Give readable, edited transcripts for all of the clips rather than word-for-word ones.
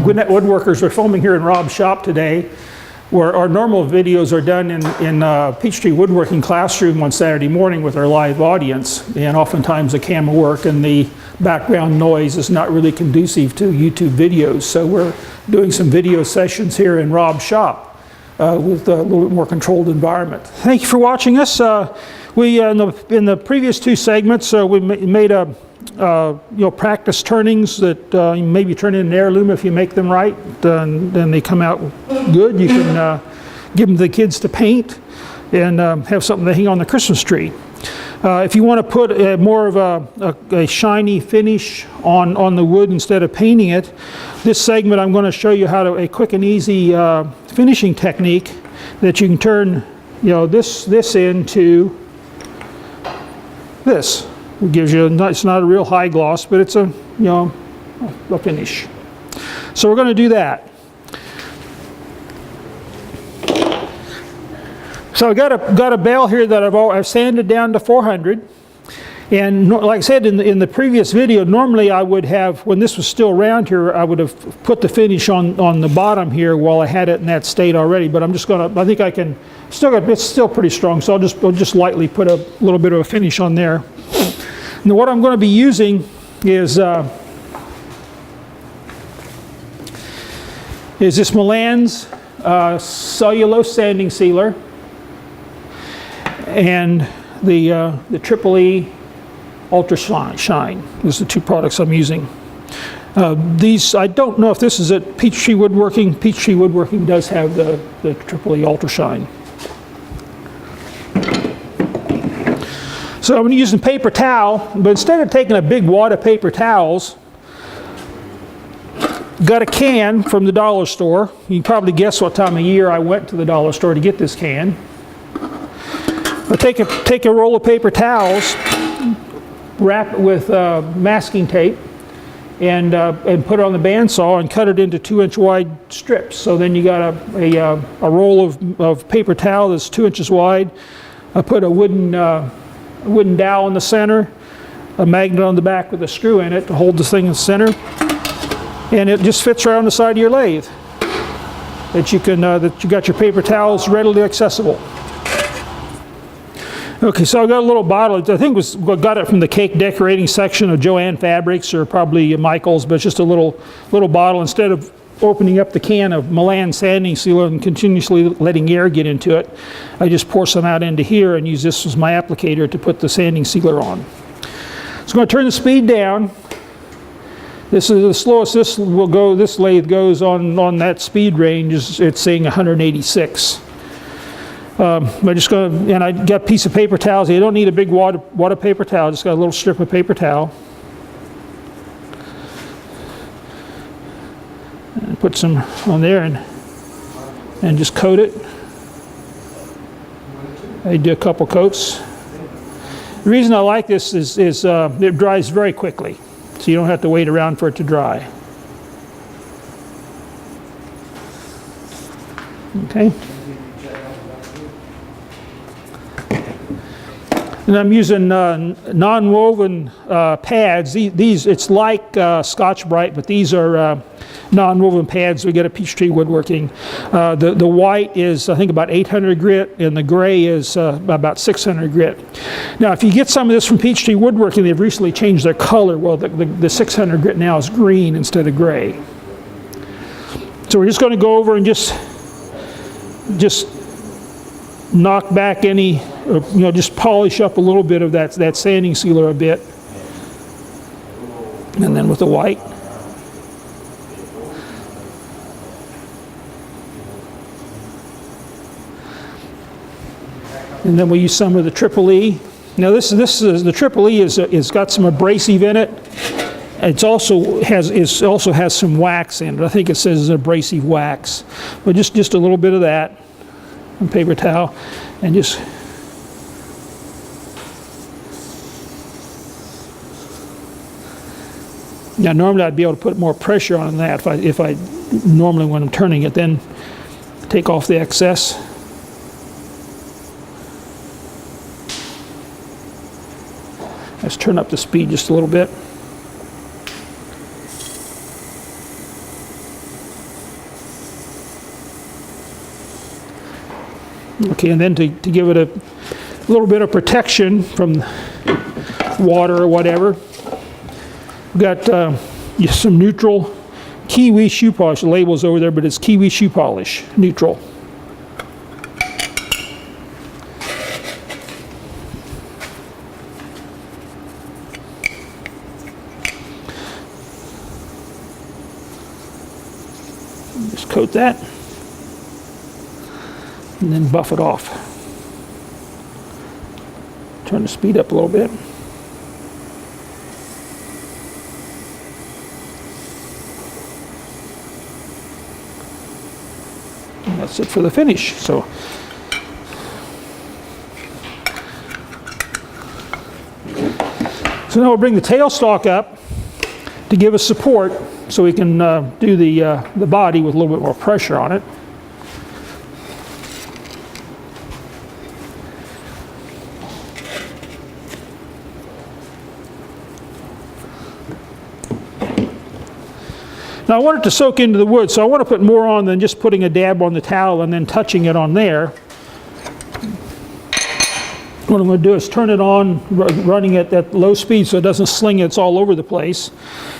Gwinnett Woodworkers are filming here in Rob's shop today, where our normal videos are done in Peachtree Woodworking classroom on Saturday morning with our live audience, and oftentimes the camera work and the background noise is not really conducive to YouTube videos. So we're doing some video sessions here in Rob's shop with a little bit more controlled environment. Thank you for watching us. We in the previous two segments we made a practice turnings that you maybe turn in an heirloom if you make them right, then they come out good. You can give them to the kids to paint and have something to hang on the Christmas tree. If you want to put more of a shiny finish on the wood instead of painting it, this segment I'm going to show you how to a quick and easy finishing technique that you can turn this into this. It gives you it's not a real high gloss, but it's a finish. So we're going to do that. So I got a bale here that I've sanded down to 400, and like I said in the previous video, normally I would have, when this was still around here, I would have put the finish on the bottom here while I had it in that state already. But I'm just going to, I think I can it's still pretty strong, so I'll just lightly put a little bit of a finish on there. Now what I'm going to be using is this Milan's cellulose sanding sealer and the Triple E Ultra Shine. These are the two products I'm using. These, I don't know if this is at Peachtree Woodworking. Peachtree Woodworking does have the Triple E Ultra Shine. So I'm going to use a paper towel, but instead of taking a big wad of paper towels, got a can from the dollar store. You can probably guess what time of year I went to the dollar store to get this can. I take a roll of paper towels, wrap it with masking tape, and put it on the bandsaw and cut it into 2-inch wide strips. So then you got a roll of paper towel that's 2 inches wide. I put a wooden dowel in the center, a magnet on the back with a screw in it to hold this thing in the center, and it just fits around the side of your lathe. That you got your paper towels readily accessible. Okay, so I got a little bottle. I think got it from the cake decorating section of Joann Fabrics or probably Michael's, but it's just a little bottle. Instead of opening up the can of Milan sanding sealer and continuously letting air get into it, I just pour some out into here and use this as my applicator to put the sanding sealer on. So I'm going to turn the speed down. This is the slowest this lathe goes on that speed range. It's saying 186. I'm just going to, and I got a piece of paper towels. You don't need a big wad of paper towel. Just got a little strip of paper towel. And put some on there and just coat it. I do a couple coats. The reason I like this is it dries very quickly, so you don't have to wait around for it to dry. Okay. And I'm using non-woven pads. These it's like Scotch-Brite, but these are non-woven pads we get at Peachtree Woodworking. The white is, I think, about 800 grit, and the gray is about 600 grit. Now, if you get some of this from Peachtree Woodworking, they've recently changed their color. Well, the 600 grit now is green instead of gray. So we're just going to go over and just knock back any, just polish up a little bit of that sanding sealer a bit. And then with the white. And then we use some of the Triple E. Now this is the Triple E is got some abrasive in it. It also has some wax in it. I think it says it's abrasive wax, but just a little bit of that on paper towel, and just now normally I'd be able to put more pressure on that if I normally when I'm turning it, then take off the excess. Let's turn up the speed just a little bit. Okay, and then to give it a little bit of protection from water or whatever, we've got some neutral kiwi shoe polish. The label's over there, but it's kiwi shoe polish, neutral. Just coat that. And then buff it off. Turn the speed up a little bit. And that's it for the finish. So now we'll bring the tailstock up to give us support so we can do the body with a little bit more pressure on it. Now I want it to soak into the wood, so I want to put more on than just putting a dab on the towel and then touching it on there. What I'm going to do is turn it on, running it at low speed so it doesn't sling, it's all over the place.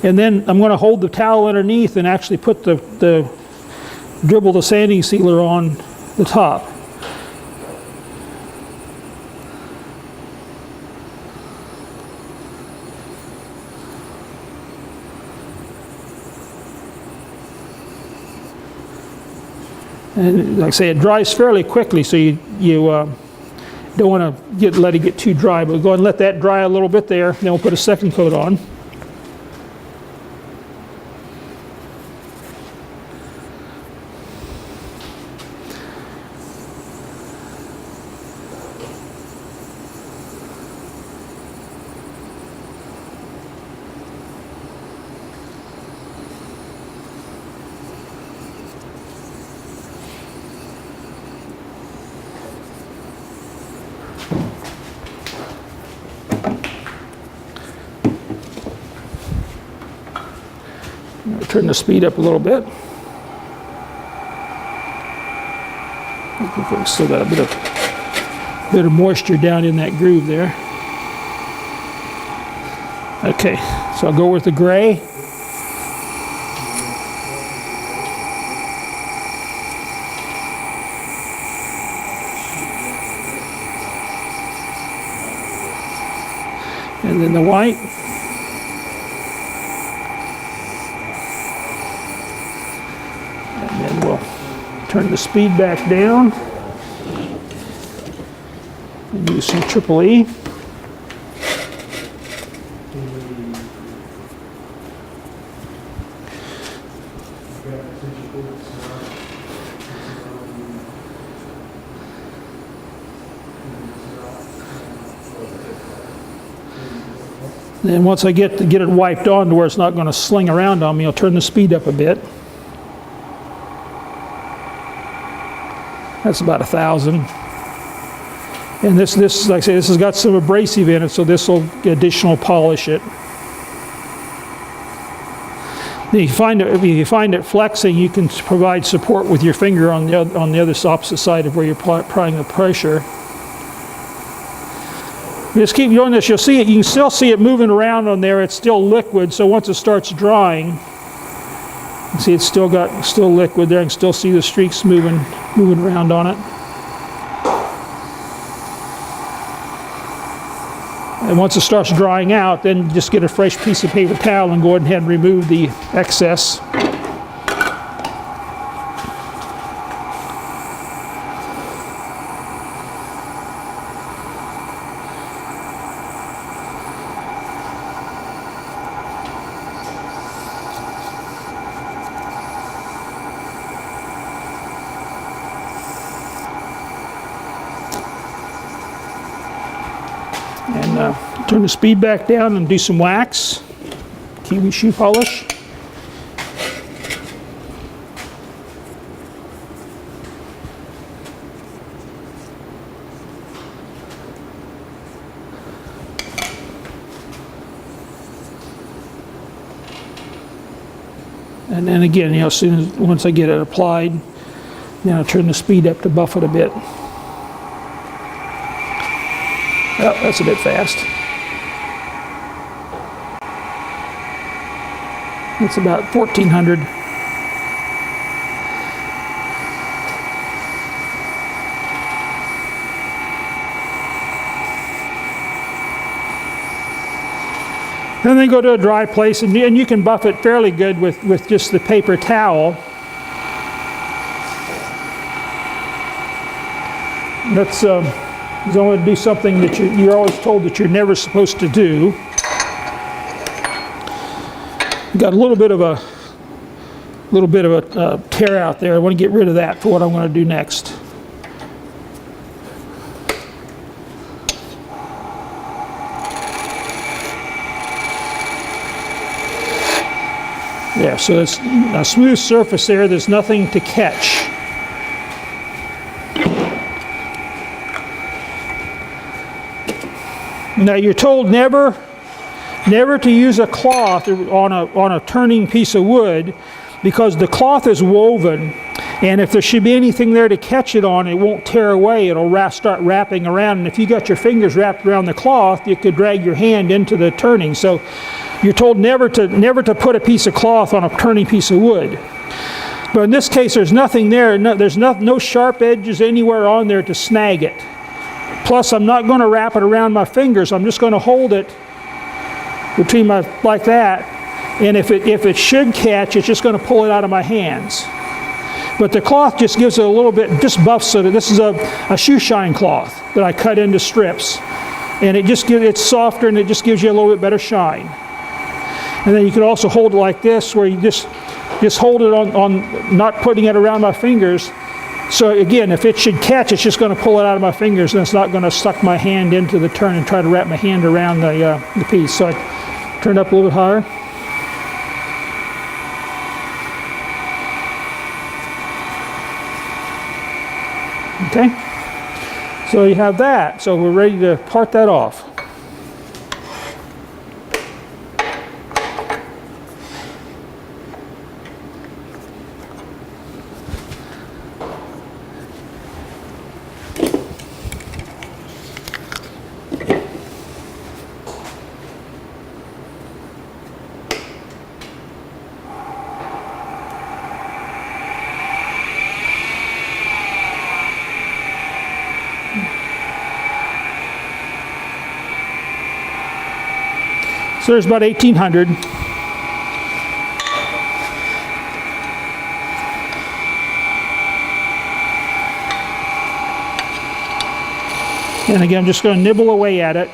And then I'm going to hold the towel underneath and actually put the dribble, the sanding sealer on the top. And like I say, it dries fairly quickly, so you don't want to let it get too dry, but go ahead and let that dry a little bit there. Then we'll put a second coat on. Turn the speed up a little bit. We've still got a bit of moisture down in that groove there. Okay, so I'll go with the gray. And then the white. Turn the speed back down and use some Triple E. Then once I get it wiped on to where it's not going to sling around on me, I'll turn the speed up a bit. That's about 1,000. And this, like I say, this has got some abrasive in it, so this will additional polish it. If you find it flexing, you can provide support with your finger on the other opposite side of where you're applying the pressure. Just keep doing this. You'll see it. You can still see it moving around on there. It's still liquid. So once it starts drying, you see it's still liquid there. You can still see the streaks moving around on it. And once it starts drying out, then just get a fresh piece of paper towel and go ahead and remove the excess. And turn the speed back down and do some wax. Kiwi shoe polish. And then again, as soon as once I get it applied, then I'll turn the speed up to buff it a bit. Oh, that's a bit fast. It's about 1400. Then they go to a dry place, and you can buff it fairly good with just the paper towel. That's you don't want to do something that you're always told that you're never supposed to do. Got a little bit of a tear out there. I want to get rid of that for what I'm going to do next. Yeah, so it's a smooth surface there. There's nothing to catch. Now you're told never to use a cloth on a turning piece of wood, because the cloth is woven, and if there should be anything there to catch it on, it won't tear away. It'll start wrapping around, and if you got your fingers wrapped around the cloth, you could drag your hand into the turning. So you're told never to put a piece of cloth on a turning piece of wood. But in this case, there's nothing there. There's no sharp edges anywhere on there to snag it. Plus, I'm not going to wrap it around my fingers. I'm just going to hold it between like that. And if it should catch, it's just going to pull it out of my hands. But the cloth just gives it a little bit, just buffs it. This is a shoe shine cloth that I cut into strips. And it's softer, and it just gives you a little bit better shine. And then you can also hold it like this, where you just hold it on not putting it around my fingers. So again, if it should catch, it's just going to pull it out of my fingers, and it's not going to suck my hand into the turn and try to wrap my hand around the piece. So I turn it up a little bit higher. Okay, so you have that. So we're ready to part that off. So there's about 1,800. And again, I'm just going to nibble away at it.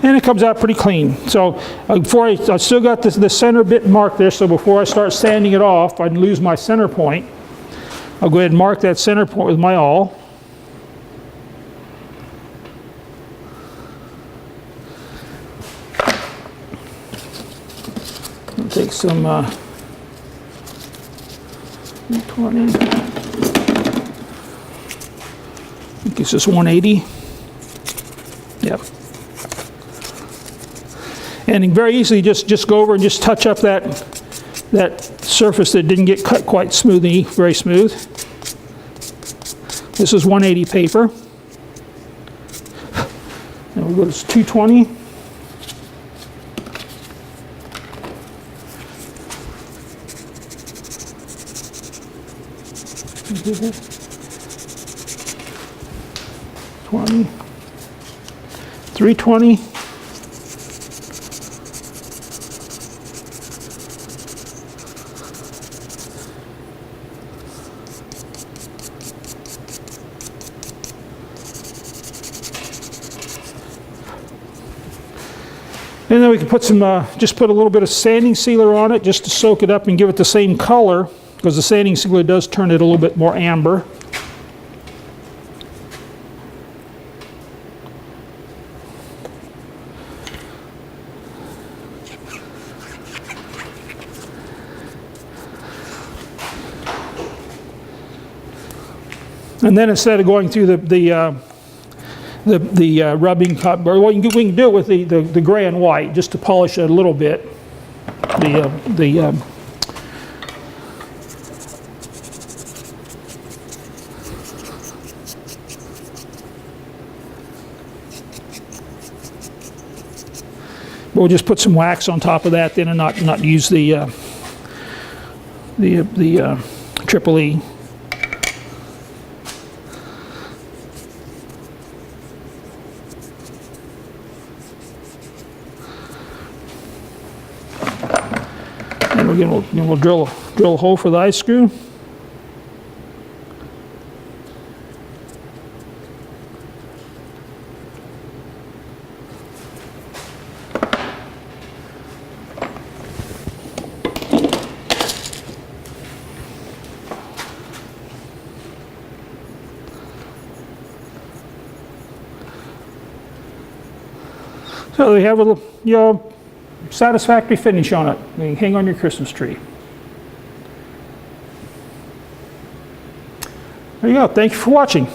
And it comes out pretty clean. So I still got the center bit marked there, so before I start sanding it off, I'd lose my center point. I'll go ahead and mark that center point with my awl. I'll take some 20. I think this is 180. Yep. And very easily just go over and just touch up that surface that didn't get cut quite smoothly, very smooth. This is 180 paper. And we'll go to 220. $20, 320. And then we can put some, just put a little bit of sanding sealer on it just to soak it up and give it the same color, because the sanding sealer does turn it a little bit more amber. And then instead of going through the rubbing cup, or we can do it with the gray and white just to polish it a little bit. We'll just put some wax on top of that then, and not use the triple E. And we'll drill a hole for the ice screw. So they have a little, satisfactory finish on it. You can hang on your Christmas tree. There you go. Thank you for watching.